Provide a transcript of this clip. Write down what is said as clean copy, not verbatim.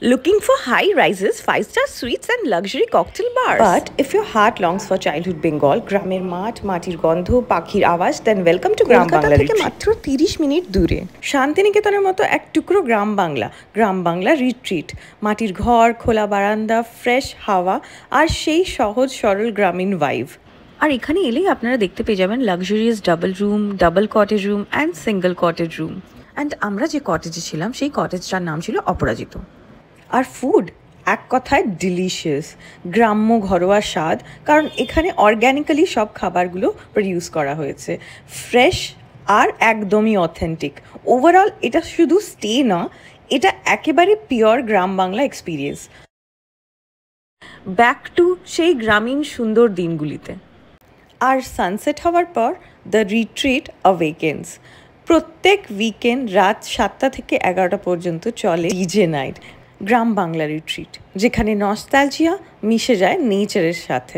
Looking for high rises, 5-star suites and luxury cocktail bars? But if your heart longs for childhood Bengal, গ্রামের মাঠ, মাটির গন্ধ, পাখির আওয়াজ, then welcome to গ্রাম বাংলা থেকে মাত্র 30 মিনিট দূরে। শান্তিনিকেতনের মতো এক টুকরো গ্রাম বাংলা রিট্রিট। মাটির ঘর, খোলা বারান্দা, ফ্রেশ হাওয়া আর সেই সহজ সরল গ্রামীণ ভাইব। আর এখানে এলেই আপনারা দেখতে পেয়ে যাবেন luxurious double room, double cottage room and single cottage room. And আমরা যে কটেজে ছিলাম সেই কটেজটার নাম ছিল অপরাজিত। আর ফুড এক কথায় ডিলিশিয়াস, গ্রাম্য ঘরোয়া স্বাদ, কারণ এখানে অর্গ্যানিক্যালি সব খাবারগুলো প্রডিউস করা হয়েছে, ফ্রেশ আর একদমই অথেন্টিক। ওভারঅল এটা শুধু স্টে না, এটা একেবারে pure gram Bangla experience. Back to সেই গ্রামীণ সুন্দর দিনগুলিতে। আর সানসেট হওয়ার পর দ্য রিট্রিট অ্যাওয়েকেন্স। প্রত্যেক উইকেন্ড রাত 7টা থেকে 11টা পর্যন্ত চলে ডিজে নাইট। গ্রাম বাংলা রিট্রিট, যেখানে নস্টালজিয়া মিশে যায় নেচারের সাথে।